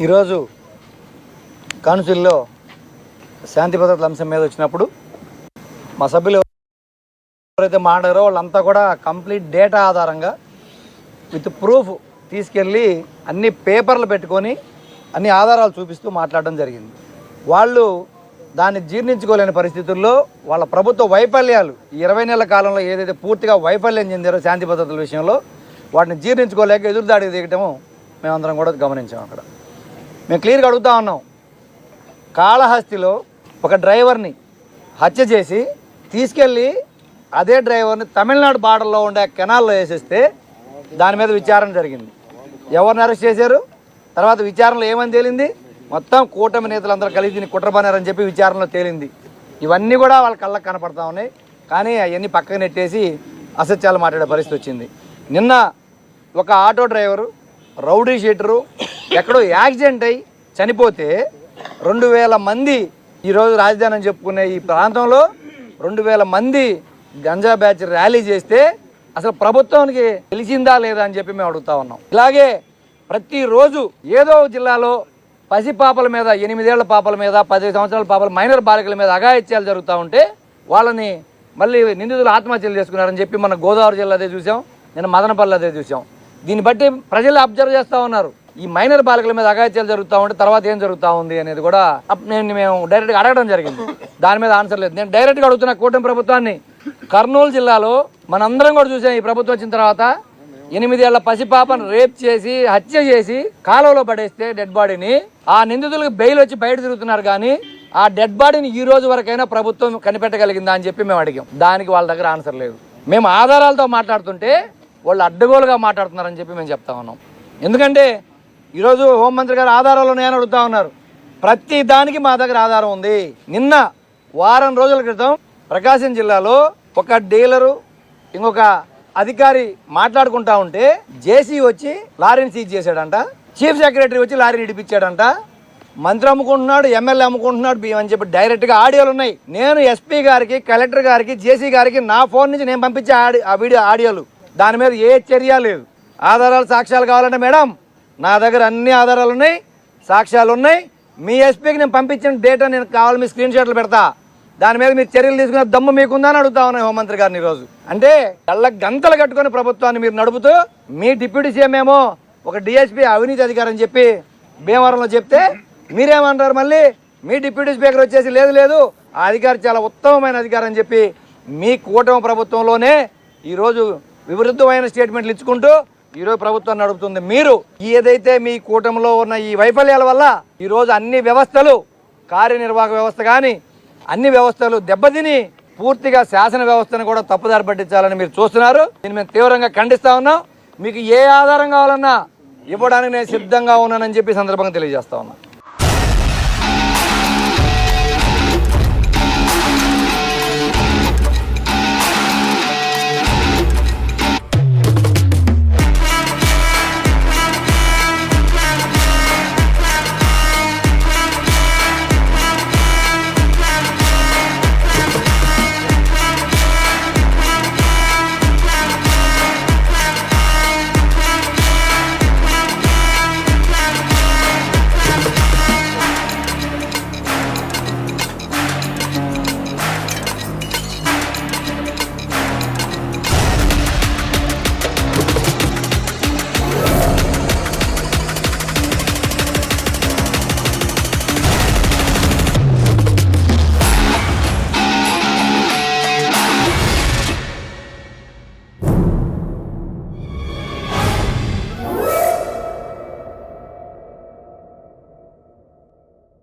ఈరోజు కౌన్సిల్లో శాంతి భద్రతల అంశం మీద వచ్చినప్పుడు మా సభ్యులు ఎవరైతే మాట్లాడారో వాళ్ళంతా కూడా కంప్లీట్ డేటా ఆధారంగా విత్ ప్రూఫ్ తీసుకెళ్ళి అన్ని పేపర్లు పెట్టుకొని అన్ని ఆధారాలు చూపిస్తూ మాట్లాడడం జరిగింది. వాళ్ళు దాన్ని జీర్ణించుకోలేని పరిస్థితుల్లో వాళ్ళ ప్రభుత్వ వైఫల్యాలు 20 నెలల కాలంలో ఏదైతే పూర్తిగా వైఫల్యం చెందారో శాంతి భద్రతల విషయంలో వాటిని జీర్ణించుకోలేక ఎదురుదాడికి దిగటము మేమందరం కూడా గమనించాం. అక్కడ మేము క్లియర్గా అడుగుతా ఉన్నాం, కాళహస్తిలో ఒక డ్రైవర్ని హత్య చేసి తీసుకెళ్ళి అదే డ్రైవర్ని తమిళనాడు బార్డర్లో ఉండే కెనాల్లో వేసేస్తే దాని మీద విచారణ జరిగింది. ఎవరిని అరెస్ట్ చేశారు? తర్వాత విచారణలో ఏమని తేలింది? మొత్తం కూటమి నేతలందరూ కలిసి దీన్ని కుట్రపన్నారని చెప్పి విచారణలో తేలింది. ఇవన్నీ కూడా వాళ్ళ కళ్ళకు కనపడతా ఉన్నాయి. కానీ అవన్నీ పక్కకు నెట్టేసి అసత్యాలు మాట్లాడే పరిస్థితి వచ్చింది. నిన్న ఒక ఆటో డ్రైవరు రౌడీ షీటరు ఎక్కడో యాక్సిడెంట్ అయి చనిపోతే 2000 మంది ఈరోజు రాజధాని అని చెప్పుకునే ఈ ప్రాంతంలో 2000 మంది గంజా బ్యాచ్ ర్యాలీ చేస్తే అసలు ప్రభుత్వానికి తెలిసిందా లేదా అని చెప్పి మేము అడుగుతా ఉన్నాం. ఇలాగే ప్రతిరోజు ఏదో జిల్లాలో పసిపాపల మీద 8 ఏళ్ల పాపల మీద 10 సంవత్సరాల పాపల మైనర్ బాలికల మీద అఘాయిత్యాలు జరుగుతూ ఉంటే వాళ్ళని మళ్ళీ నిందితులు ఆత్మహత్యలు చేసుకున్నారని చెప్పి మన గోదావరి జిల్లా అదే చూసాం, నిన్న మదనపల్లి అదే చూసాం. దీన్ని బట్టి ప్రజలు అబ్జర్వ్ చేస్తూ ఉన్నారు. ఈ మైనర్ బాలికల మీద అఘాయిత్యాలు జరుగుతూ ఉంటే తర్వాత ఏం జరుగుతూ ఉంది అనేది కూడా మేము డైరెక్ట్గా అడగడం జరిగింది. దాని మీద ఆన్సర్ లేదు. నేను డైరెక్ట్గా అడుగుతున్న కూటమి ప్రభుత్వాన్ని, కర్నూలు జిల్లాలో మనందరం కూడా చూసాం, ఈ ప్రభుత్వం వచ్చిన తర్వాత 8 ఏళ్ల పసిపాపను రేప్ చేసి హత్య చేసి కాలువలో పడేస్తే డెడ్ బాడీని ఆ నిందితులకు బెయిల్ వచ్చి బయట తిరుగుతున్నారు. కానీ ఆ డెడ్ బాడీని ఈ రోజు వరకైనా ప్రభుత్వం కనిపెట్టగలిగిందా అని చెప్పి మేము అడిగాం. దానికి వాళ్ళ దగ్గర ఆన్సర్ లేదు. మేము ఆధారాలతో మాట్లాడుతుంటే వాళ్ళు అడ్డగోలుగా మాట్లాడుతున్నారని చెప్పి మేము చెప్తా ఉన్నాం. ఎందుకంటే ఈరోజు హోంమంత్రి గారు ఆధారాలు ఉన్నాయని అడుగుతా ఉన్నారు. ప్రతి దానికి మా దగ్గర ఆధారం ఉంది. నిన్న వారం రోజుల క్రితం ప్రకాశం జిల్లాలో ఒక డీలరు ఇంకొక అధికారి మాట్లాడుకుంటా ఉంటే జేసీ వచ్చి లారీని సీజ్ చేశాడంట, చీఫ్ సెక్రటరీ వచ్చి లారీని ఇడిపించాడంట, మంత్రి అమ్ముకుంటున్నాడు, ఎమ్మెల్యే అమ్ముకుంటున్నాడు అని చెప్పి డైరెక్ట్గా ఆడియోలు ఉన్నాయి. నేను ఎస్పీ గారికి, కలెక్టర్ గారికి, జేసీ గారికి నా ఫోన్ నుంచి నేను పంపించే ఆ వీడియో ఆడియోలు, దాని మీద ఏ చర్య లేదు. ఆధారాలు సాక్ష్యాలు కావాలంటే మేడం నా దగ్గర అన్ని ఆధారాలు ఉన్నాయి, సాక్ష్యాలు ఉన్నాయి. మీ ఎస్పీకి నేను పంపించిన డేటా నేను కావాలి మీ స్క్రీన్ షాట్లు పెడతా, దాని మీద మీరు చర్యలు తీసుకునే దమ్ము మీకుందని అడుగుతా ఉన్నాయి హోంమంత్రి గారిని. ఈరోజు అంటే కళ్ళ గంతలు కట్టుకుని ప్రభుత్వాన్ని మీరు నడుపుతూ మీ డిప్యూటీ సీఎం ఏమో ఒక డిఎస్పీ అవినీతి అధికారి అని చెప్పి భీమవరంలో చెప్తే మీరేమంటారు? మళ్ళీ మీ డిప్యూటీ స్పీకర్ వచ్చేసి లేదు లేదు ఆ అధికారి చాలా ఉత్తమమైన అధికారి అని చెప్పి మీ కూటమి ప్రభుత్వంలోనే ఈరోజు వివృద్ధమైన స్టేట్మెంట్లు ఇచ్చుకుంటూ ఈరోజు ప్రభుత్వం నడుపుతుంది. మీరు ఏదైతే మీ కూటమిలో ఉన్న ఈ వైఫల్యాల వల్ల ఈరోజు అన్ని వ్యవస్థలు, కార్యనిర్వాహక వ్యవస్థ కానీ అన్ని వ్యవస్థలు దెబ్బతిని పూర్తిగా శాసన వ్యవస్థను కూడా తప్పుదారి పట్టించాలని మీరు చూస్తున్నారు. దీన్ని మేము తీవ్రంగా ఖండిస్తా ఉన్నాం. మీకు ఏ ఆధారం కావాలన్నా ఇవ్వడానికి నేను సిద్ధంగా ఉన్నానని చెప్పి సందర్భంగా తెలియజేస్తా ఉన్నాను.